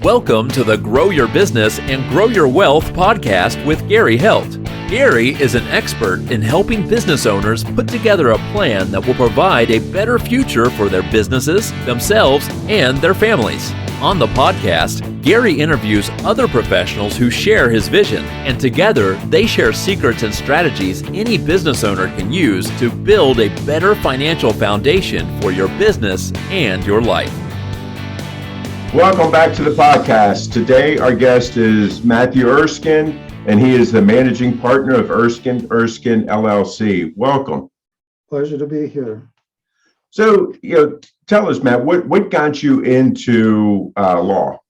Welcome to the Grow Your Business and Grow Your Wealth podcast with Gary Heldt. Gary is an expert in helping business owners put together a plan that will provide a better future for their businesses, themselves, and their families. On the podcast, Gary interviews other professionals who share his vision, and together they share secrets and strategies any business owner can use to build a better financial foundation for your business and your life. Welcome back to the podcast. Today, our guest is Matthew Erskine, and he is the managing partner of Erskine Erskine LLC. Welcome. Pleasure to be here. So, tell us, Matt, what got you into law?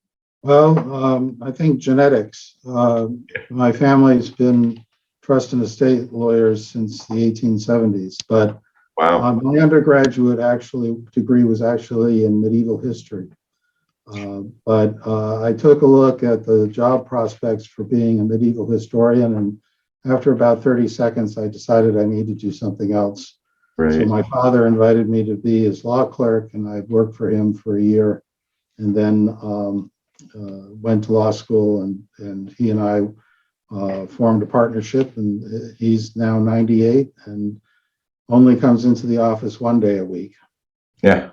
Well, I think genetics. My family's been trust and estate lawyers since the 1870s, but Wow. My undergraduate degree was actually in medieval history. But I took a look at the job prospects for being a medieval historian, and after about 30 seconds, I decided I needed to do something else. Right. So my father invited me to be his law clerk, and I worked for him for a year, and then went to law school, and he and I formed a partnership, and he's now 98 and only comes into the office one day a week. Yeah.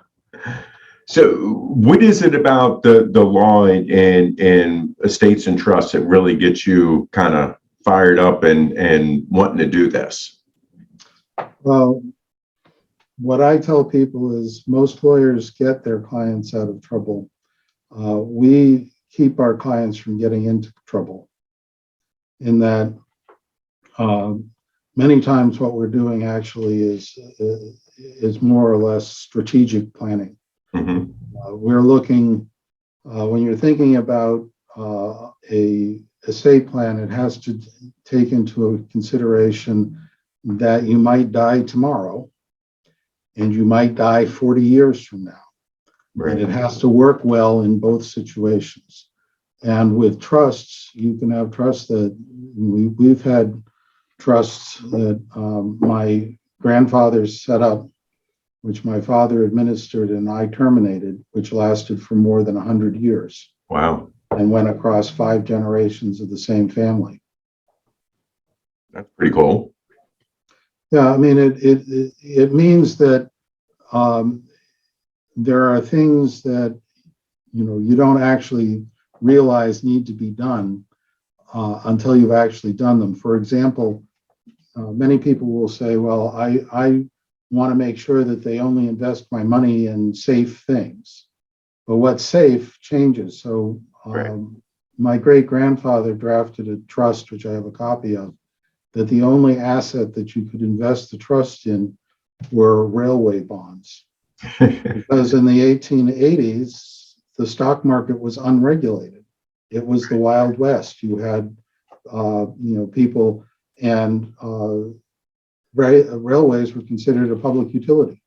So what is it about the law in estates and trusts that really gets you kind of fired up and wanting to do this? Well, what I tell people is most lawyers get their clients out of trouble. We keep our clients from getting into trouble, in that many times what we're doing actually is more or less strategic planning. Mm-hmm. We're looking, when you're thinking about a estate plan, it has to take into consideration that you might die tomorrow and you might die 40 years from now. Right. And it has to work well in both situations. And with trusts, you can have trusts that we've had trusts that my grandfathers set up, which my father administered and I terminated, which lasted for more than 100 years. Wow. And went across 5 generations of the same family. That's pretty cool. Yeah, I mean, it means that there are things that, you don't actually realize need to be done until you've actually done them. For example, many people will say, well, I want to make sure that they only invest my money in safe things. But what's safe changes. So Right. My great-grandfather drafted a trust, which I have a copy of, that the only asset that you could invest the trust in were railway bonds. Because in the 1880s, the stock market was unregulated. It was the Wild West. You had, people, and railways were considered a public utility.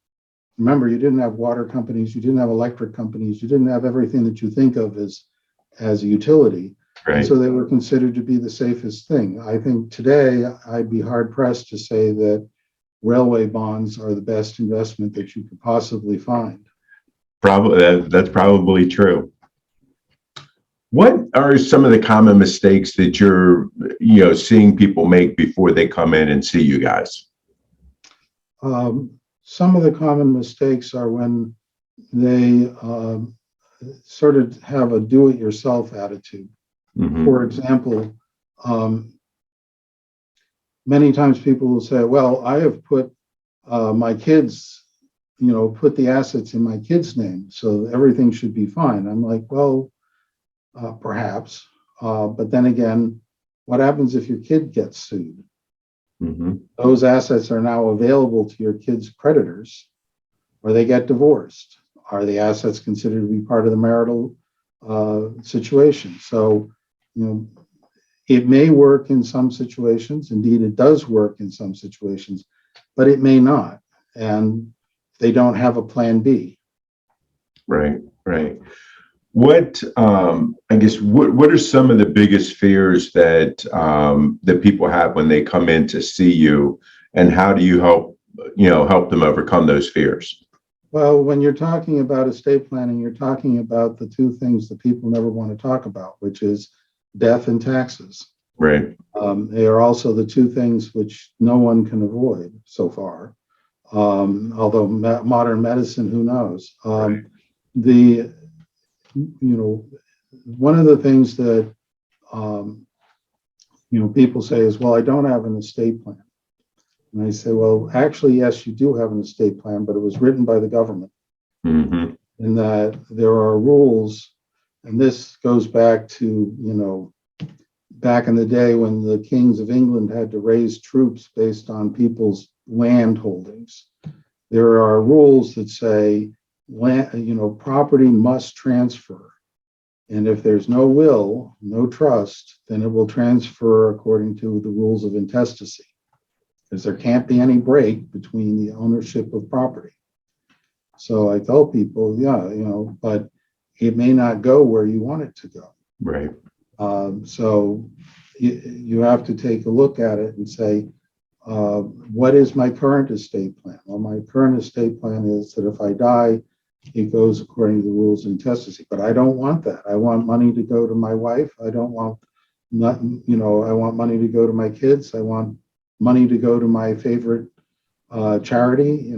Remember, you didn't have water companies, you didn't have electric companies, you didn't have everything that you think of as a utility. Right. And so they were considered to be the safest thing. I think today I'd be hard pressed to say that railway bonds are the best investment that you could possibly find. Probably that's probably true. What are some of the common mistakes that you're seeing people make before they come in and see you guys? Some of the common mistakes are when they sort of have a do-it-yourself attitude. Mm-hmm. For example, many times people will say, well, I have put my kids, put the assets in my kids' name, so everything should be fine. I'm like, well, perhaps. But then again, what happens if your kid gets sued? Mm-hmm. Those assets are now available to your kid's creditors, or they get divorced. Are the assets considered to be part of the marital situation? So, it may work in some situations. Indeed, it does work in some situations, but it may not. And they don't have a plan B. Right. What what are some of the biggest fears that that people have when they come in to see you, and how do you help them overcome those fears? Well, when you're talking about estate planning, you're talking about the two things that people never want to talk about, which is death and taxes. Right. They are also the two things which no one can avoid so far. Although modern medicine, who knows? Right. The one of the things that people say is, well, I don't have an estate plan. And I say, well, actually, yes, you do have an estate plan, but it was written by the government. Mm-hmm. And that there are rules, and this goes back to, back in the day when the kings of England had to raise troops based on people's land holdings. There are rules that say, property must transfer. And if there's no will, no trust, then it will transfer according to the rules of intestacy, because there can't be any break between the ownership of property. So I tell people, but it may not go where you want it to go. Right. So you have to take a look at it and say, what is my current estate plan? Well, my current estate plan is that if I die, it goes according to the rules of intestacy. But I don't want that. I want money to go to my wife. I don't want I want money to go to my kids. I want money to go to my favorite charity,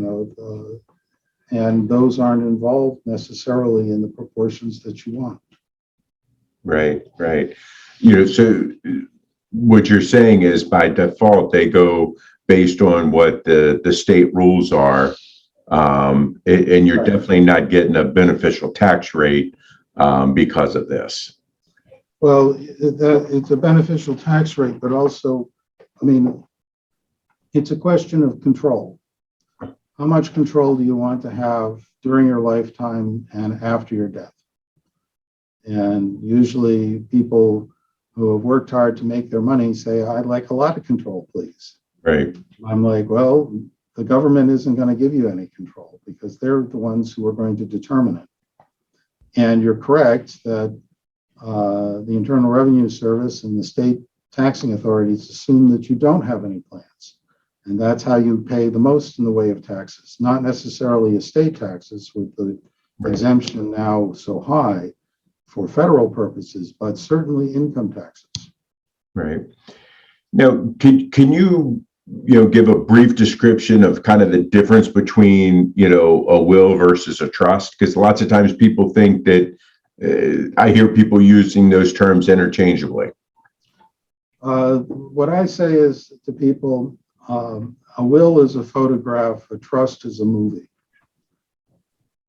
and those aren't involved necessarily in the proportions that you want. Right. Right. So what you're saying is by default, they go based on what the state rules are. And you're definitely not getting a beneficial tax rate because of this. Well, it's a beneficial tax rate, but also, it's a question of control. How much control do you want to have during your lifetime and after your death? And usually people who have worked hard to make their money say, I'd like a lot of control, please. Right. I'm like, well, the government isn't going to give you any control because they're the ones who are going to determine it. And you're correct that the Internal Revenue Service and the state taxing authorities assume that you don't have any plans. And that's how you pay the most in the way of taxes, not necessarily estate taxes with the exemption now so high for federal purposes, but certainly income taxes. Right. Now, can you give a brief description of kind of the difference between, a will versus a trust? Because lots of times people think that I hear people using those terms interchangeably. What I say is to people, a will is a photograph, a trust is a movie.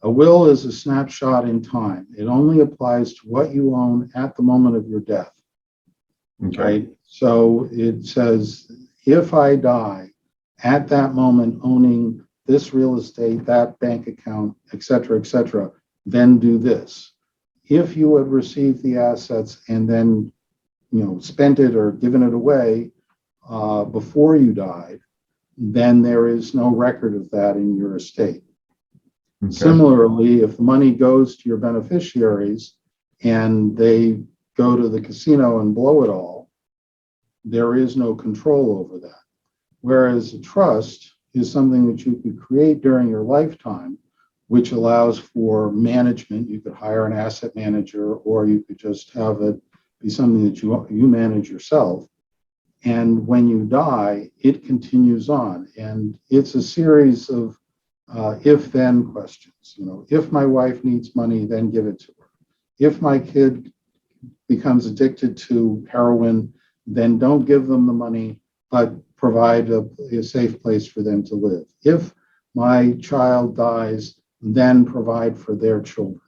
A will is a snapshot in time. It only applies to what you own at the moment of your death. Okay. Right? So it says, if I die at that moment owning this real estate, that bank account, et cetera, then do this. If you had received the assets and then, spent it or given it away before you died, then there is no record of that in your estate. Okay. Similarly, if the money goes to your beneficiaries and they go to the casino and blow it all, there is no control over that. Whereas a trust is something that you could create during your lifetime, which allows for management. You could hire an asset manager, or you could just have it be something that you manage yourself. And when you die, it continues on. And it's a series of if-then questions. If my wife needs money, then give it to her. If my kid becomes addicted to heroin, then don't give them the money, but provide a safe place for them to live. If my child dies, then provide for their children.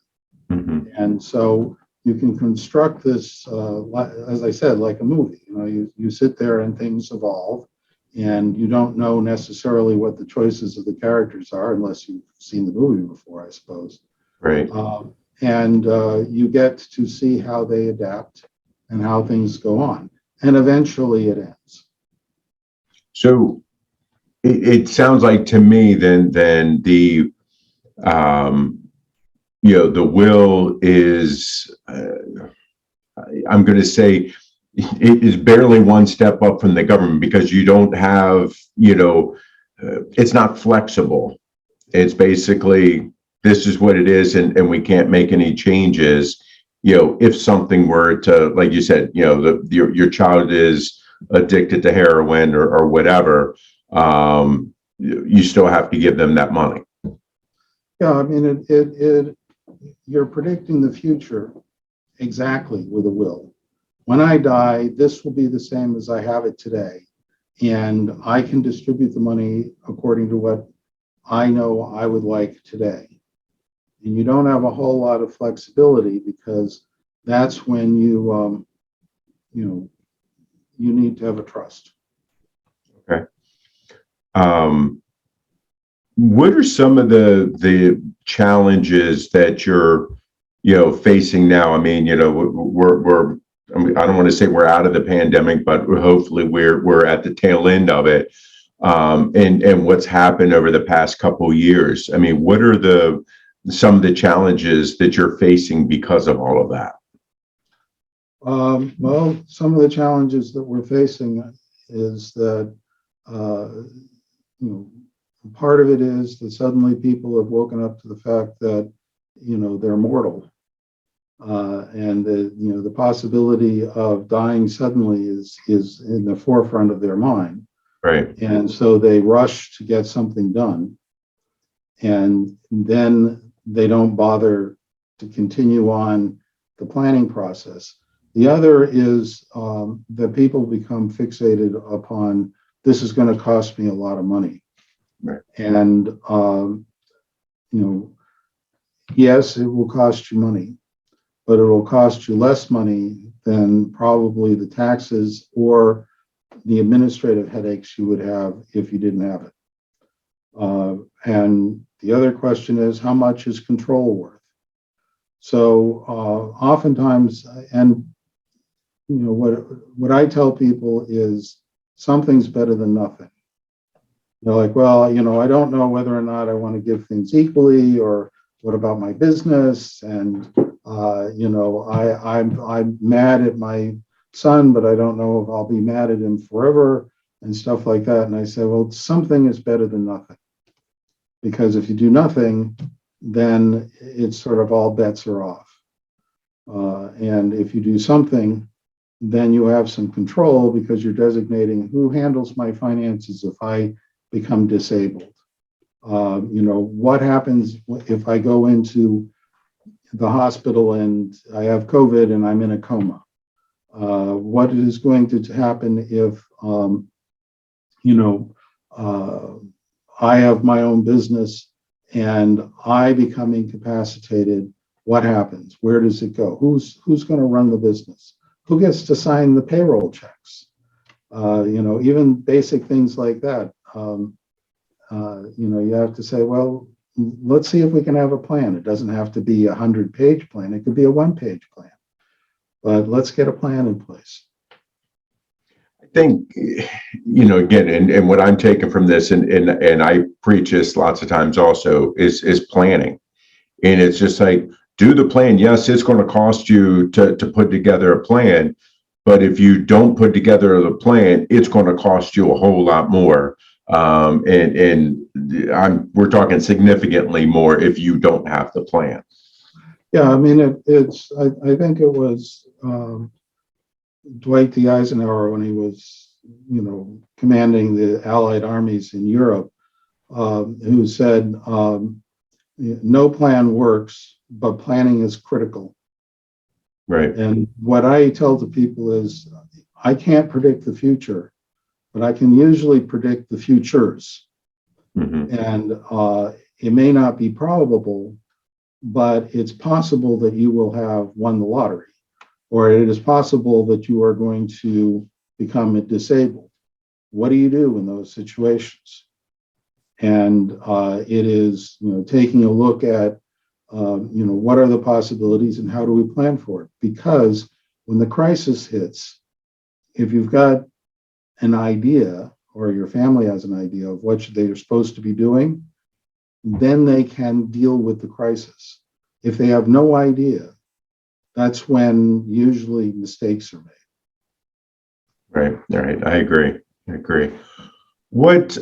Mm-hmm. And so you can construct this, as I said, like a movie. You sit there and things evolve, and you don't know necessarily what the choices of the characters are unless you've seen the movie before, I suppose. Right. And you get to see how they adapt and how things go on. And eventually it ends. So it sounds like to me then the the will is I'm going to say it is barely one step up from the government, because you don't have it's not flexible. It's basically, this is what it is, and we can't make any changes. If something were to, like you said, your child is addicted to heroin or whatever, you still have to give them that money. Yeah, I mean, you're predicting the future exactly with a will. When I die, this will be the same as I have it today. And I can distribute the money according to what I know I would like today. And you don't have a whole lot of flexibility, because that's when you need to have a trust. Okay. What are some of the challenges that you're facing now? I mean, we're I mean, I don't want to say we're out of the pandemic, but hopefully we're at the tail end of it. And what's happened over the past couple of years. I mean, what are some of the challenges that you're facing because of all of that? Well, some of the challenges that we're facing is that part of it is that suddenly people have woken up to the fact that they're mortal, and the possibility of dying suddenly is in the forefront of their mind. Right. And so they rush to get something done, and then they don't bother to continue on the planning process. The other is that people become fixated upon, this is going to cost me a lot of money. Right. And, yes, it will cost you money, but it will cost you less money than probably the taxes or the administrative headaches you would have if you didn't have it. And the other question is, how much is control worth? So oftentimes, and what I tell people is, something's better than nothing. They're like, well, I don't know whether or not I want to give things equally, or what about my business? And I'm mad at my son, but I don't know if I'll be mad at him forever, and stuff like that. And I say, well, something is better than nothing, because if you do nothing, then it's sort of all bets are off. And if you do something, then you have some control, because you're designating who handles my finances if I become disabled. What happens if I go into the hospital and I have COVID and I'm in a coma? What is going to happen if, I have my own business and I become incapacitated? What happens? Where does it go? Who's going to run the business? Who gets to sign the payroll checks? Even basic things like that. You have to say, well, let's see if we can have a plan. It doesn't have to be a 100-page plan. It could be a 1-page plan, but let's get a plan in place. I think, again, and what I'm taking from this, and I preach this lots of times also, is planning. And it's just like, do the plan. Yes, it's going to cost you to put together a plan, but if you don't put together the plan, it's going to cost you a whole lot more. We're talking significantly more if you don't have the plan. Yeah, I mean, I think it was Dwight D. Eisenhower, when he was, commanding the Allied armies in Europe, who said, no plan works, but planning is critical. Right. And what I tell to people is, I can't predict the future, but I can usually predict the futures. Mm-hmm. And it may not be probable, but it's possible that you will have won the lottery, or it is possible that you are going to become disabled. What do you do in those situations? And it is, taking a look at, what are the possibilities and how do we plan for it? Because when the crisis hits, if you've got an idea, or your family has an idea of what they're supposed to be doing, then they can deal with the crisis. If they have no idea, that's when usually mistakes are made. Right. I agree. What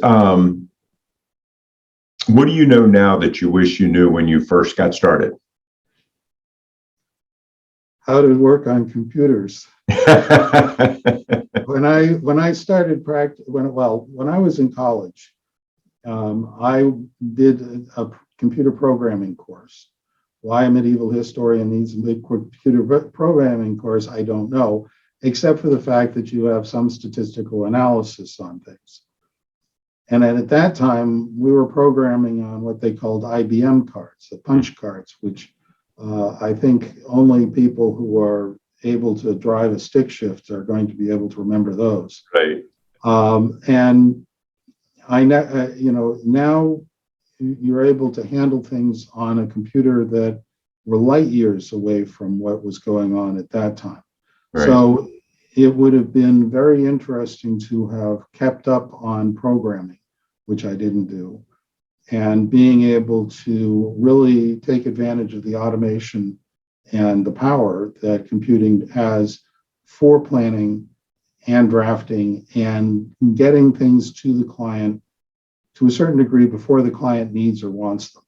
What do you know now that you wish you knew when you first got started? How to work on computers. When I started when I was in college, I did a computer programming course. Why a medieval historian needs a big computer programming course, I don't know, except for the fact that you have some statistical analysis on things. And at that time, we were programming on what they called IBM cards, the punch cards, which I think only people who are able to drive a stick shift are going to be able to remember those. Right. And now you're able to handle things on a computer that were light years away from what was going on at that time. Right. So it would have been very interesting to have kept up on programming, which I didn't do, and being able to really take advantage of the automation and the power that computing has for planning and drafting and getting things to the client to a certain degree before the client needs or wants them.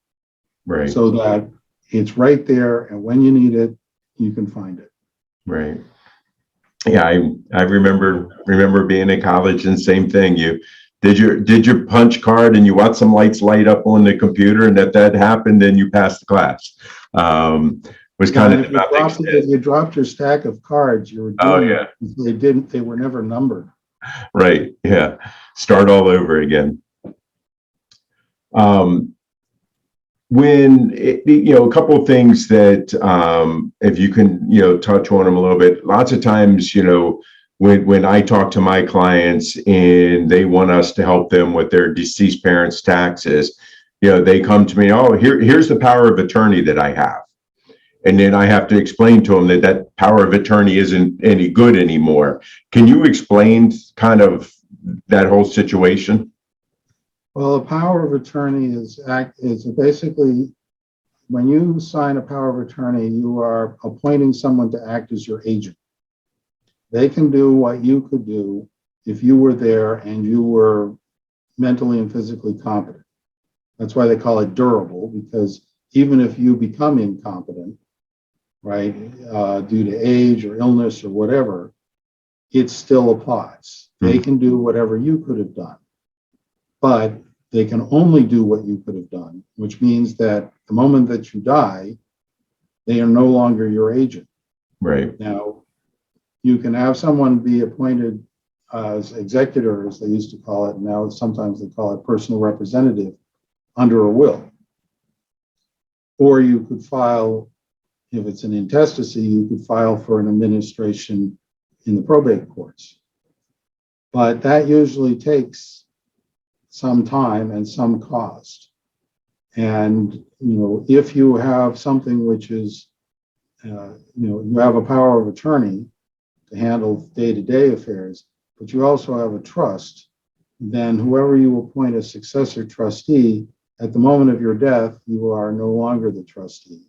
Right. So that it's right there, and when you need it, you can find it. Right. Yeah, I remember being in college and same thing. You did your punch card and you watch some lights light up on the computer, and that happened, and you passed the class. Was kind of if you dropped your stack of cards, you were they were never numbered. Right. Yeah. Start all over again. When a couple of things that if you can touch on them a little bit. Lots of times when I talk to my clients and they want us to help them with their deceased parents' taxes, they come to me, oh, here's the power of attorney that I have. And then I have to explain to them that power of attorney isn't any good anymore. Can you explain kind of that whole situation? Well, a power of attorney is basically when you sign a power of attorney, you are appointing someone to act as your agent. They can do what you could do if you were there and you were mentally and physically competent. That's why they call it durable, because even if you become incompetent, right, due to age or illness or whatever, it still applies. They can do whatever you could have done, but they can only do what you could have done, which means that the moment that you die, they are no longer your agent. Right. Now, you can have someone be appointed as executor, as they used to call it, and now sometimes they call it personal representative, under a will. Or you could file, if it's an intestacy, you could file for an administration in the probate courts. But that usually takes some time and some cost. And, if you have something which is, you have a power of attorney to handle day-to-day affairs, but you also have a trust, then whoever you appoint as successor trustee, at the moment of your death, you are no longer the trustee.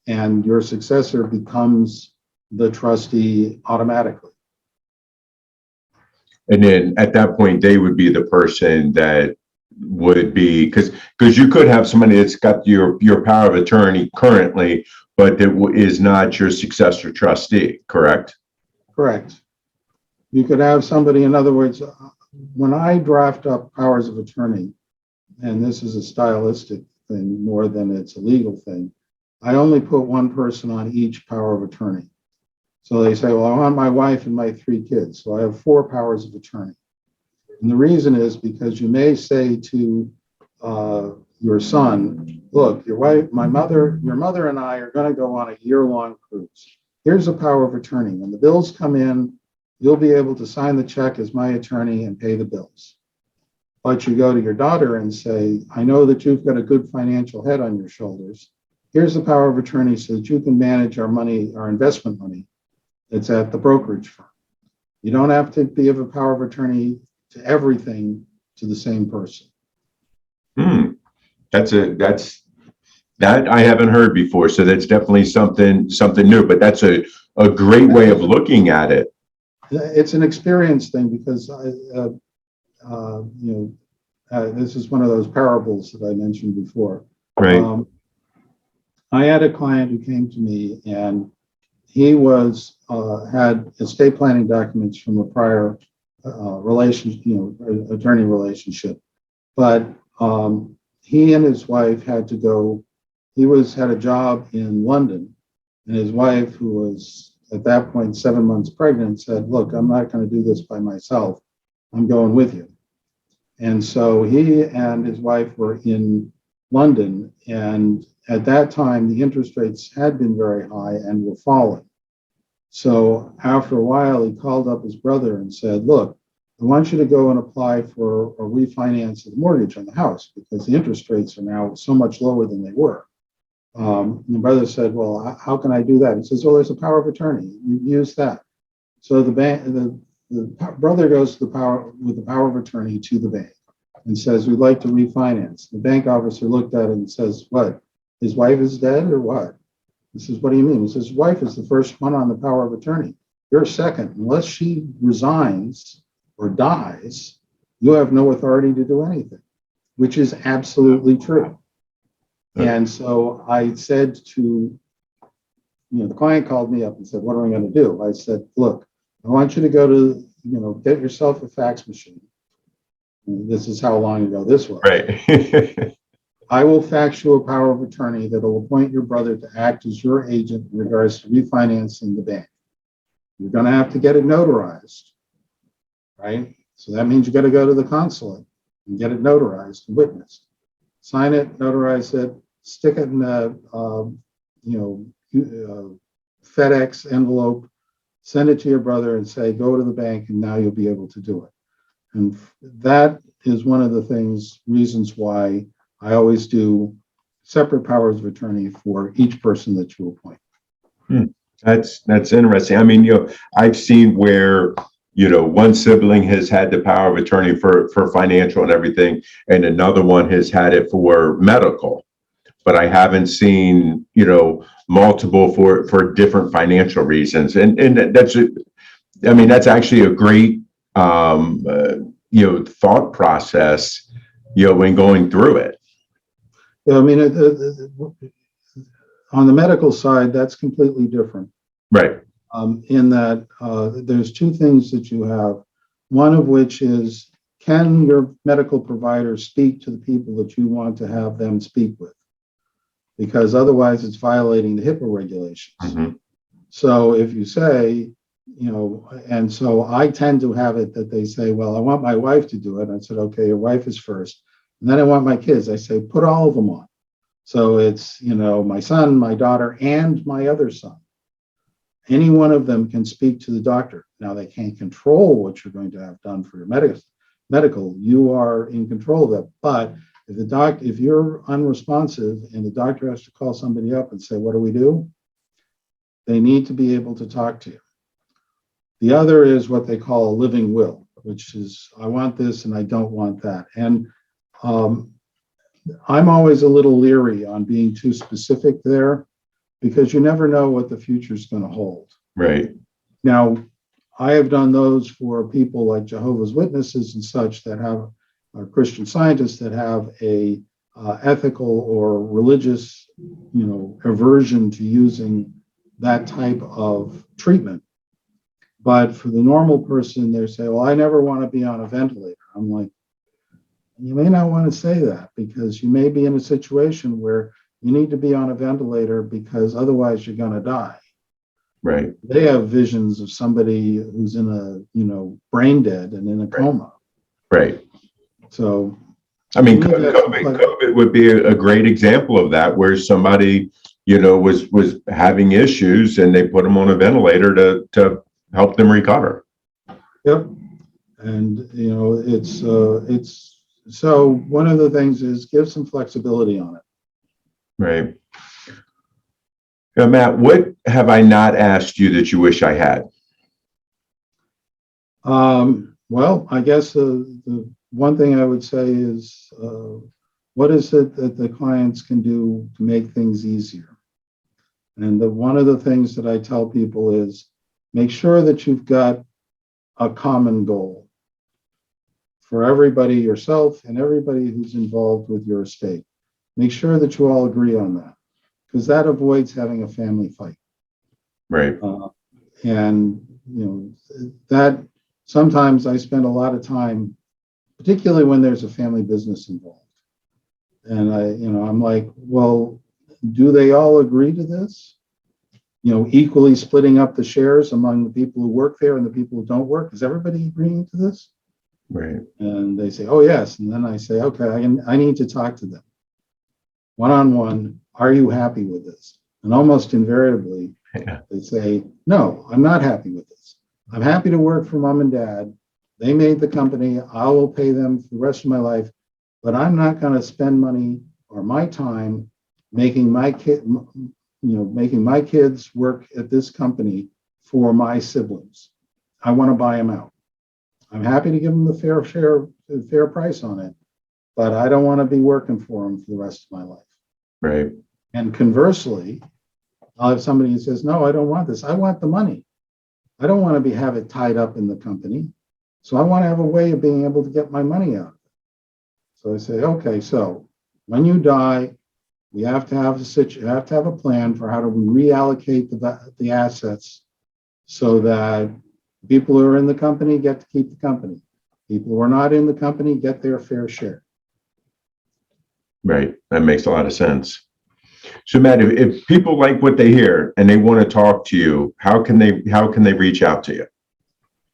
And your successor becomes the trustee automatically. And then at that point, they would be the person that would be, because you could have somebody that's got your power of attorney currently, but that is not your successor trustee, correct? Correct. You could have somebody, in other words, when I draft up powers of attorney, and this is a stylistic thing more than it's a legal thing, I only put one person on each power of attorney. So they say, well, I want my wife and my 3 kids. So I have 4 powers of attorney. And the reason is because you may say to your son, look, your mother and I are going to go on a year-long cruise. Here's a power of attorney. When the bills come in, you'll be able to sign the check as my attorney and pay the bills. But you go to your daughter and say, I know that you've got a good financial head on your shoulders. Here's the power of attorney so that you can manage our money, our investment money that's at the brokerage firm. You don't have to give a power of attorney to everything to the same person. That I haven't heard before. So that's definitely something new, but that's a great way of looking at it. It's an experience thing because this is one of those parables that I mentioned before. Right. I had a client who came to me, and he was had estate planning documents from a prior attorney relationship, but he and his wife had to go. He had a job in London, and his wife, who was at that point 7 months pregnant, said, "Look, I'm not going to do this by myself. I'm going with you." And so he and his wife were in London, and at that time, the interest rates had been very high and were falling. So after a while, he called up his brother and said, "Look, I want you to go and apply for a refinance of the mortgage on the house because the interest rates are now so much lower than they were." And the brother said, "Well, how can I do that?" He says, "Well, there's a power of attorney. You use that." So the brother goes to with the power of attorney to the bank and says, "We'd like to refinance." The bank officer looked at it and says, "What? His wife is dead or what?" He says, "What do you mean?" He says, "His wife is the first one on the power of attorney. You're second. Unless she resigns or dies, you have no authority to do anything," which is absolutely true. And so I said to, the client called me up and said, "What am I going to do?" I said, "Look, I want you to go to, get yourself a fax machine." And this is how long ago this was. Right. "I will fax you a power of attorney that will appoint your brother to act as your agent in regards to refinancing the bank. You're going to have to get it notarized, right? So that means you got to go to the consulate and get it notarized and witnessed. Sign it, notarize it, stick it in a, FedEx envelope, send it to your brother and say, go to the bank and now you'll be able to do it." And that is one of the reasons why I always do separate powers of attorney for each person that you appoint. That's interesting. I mean, I've seen where, one sibling has had the power of attorney for financial and everything, and another one has had it for medical. But I haven't seen, multiple for different financial reasons. And that's actually a great, thought process, when going through it. Yeah, I mean, on the medical side, that's completely different. Right. In that there's two things that you have. One of which is, can your medical provider speak to the people that you want to have them speak with? Because otherwise it's violating the HIPAA regulations. Mm-hmm. So if you say, and so I tend to have it that they say, "Well, I want my wife to do it." I said, "Okay, your wife is first. And then I want my kids." I say, "Put all of them on." So it's, my son, my daughter, and my other son. Any one of them can speak to the doctor. Now, they can't control what you're going to have done for your medical. You are in control of that. But if you're unresponsive and the doctor has to call somebody up and say, "What do we do?" They need to be able to talk to you. The other is what they call a living will, which is, I want this and I don't want that. And I'm always a little leery on being too specific there, because you never know what the future is going to hold. Right. Now, I have done those for people like Jehovah's Witnesses and such that have, or Christian Scientists that have a ethical or religious, aversion to using that type of treatment. But for the normal person, they say, "Well, I never want to be on a ventilator." I'm like, you may not want to say that, because you may be in a situation where you need to be on a ventilator because otherwise you're going to die. Right. They have visions of somebody who's in a, brain dead and in a coma. Right. So, I mean, COVID would be a great example of that, where somebody, was having issues and they put them on a ventilator to help them recover. Yep. And, it's so one of the things is give some flexibility on it. Right. Now, Matt, what have I not asked you that you wish I had? Well, I guess the one thing I would say is, what is it that the clients can do to make things easier? And one of the things that I tell people is, make sure that you've got a common goal. for everybody, yourself and everybody who's involved with your estate. Make sure that you all agree on that, because that avoids having a family fight. Right. And that sometimes I spend a lot of time, particularly when there's a family business involved. And I'm like, well, do they all agree to this? Equally splitting up the shares among the people who work there and the people who don't work. Is everybody agreeing to this? Right. And they say, oh, yes. And then I say, okay, I need to talk to them one-on-one. Are you happy with this? And almost invariably, they say, no, I'm not happy with this. I'm happy to work for mom and dad. They made the company. I will pay them for the rest of my life, but I'm not going to spend money or my time making my kids work at this company for my siblings. I want to buy them out. I'm happy to give them the fair price on it, but I don't want to be working for them for the rest of my life. Right. And conversely, I'll have somebody who says, no, I don't want this. I want the money. I don't want to have it tied up in the company. So I want to have a way of being able to get my money out of it. So I say, okay, so when you die, we have to have a plan for how do we reallocate the assets so that people who are in the company get to keep the company. People who are not in the company get their fair share. Right. That makes a lot of sense. So Matt, if people like what they hear and they want to talk to you, how can they reach out to you?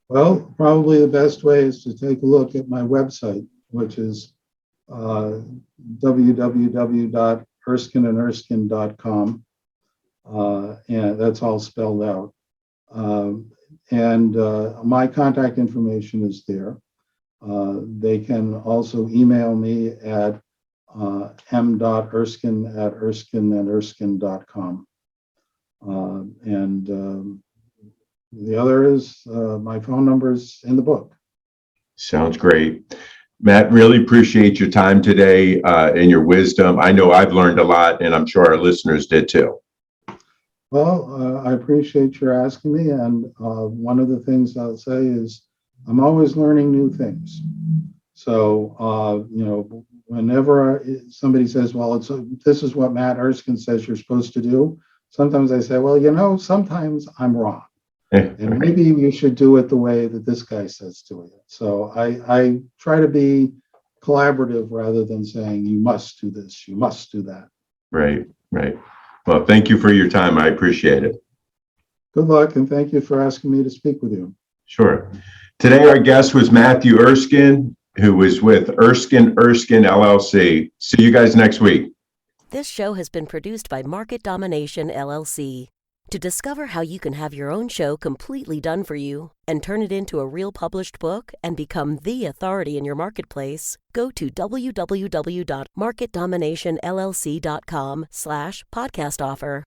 Well, probably the best way is to take a look at my website, which is www.erskineerskine.com. And that's all spelled out. And my contact information is there. They can also email me at m.erskine@erskineerskine.com. And the other is my phone number is in the book. Sounds great. Matt, really appreciate your time today and your wisdom. I know I've learned a lot, and I'm sure our listeners did too. Well, I appreciate your asking me. And one of the things I'll say is I'm always learning new things. So, whenever somebody says, well, this is what Matt Erskine says you're supposed to do, sometimes I say, well, sometimes I'm wrong. And maybe you should do it the way that this guy says to it. So I try to be collaborative rather than saying, you must do this, you must do that. Right. Well, thank you for your time. I appreciate it. Good luck, and thank you for asking me to speak with you. Sure. Today, our guest was Matthew Erskine, who was with Erskine Erskine LLC. See you guys next week. This show has been produced by Market Domination LLC. To discover how you can have your own show completely done for you and turn it into a real published book and become the authority in your marketplace, go to www.marketdominationllc.com/podcast offer.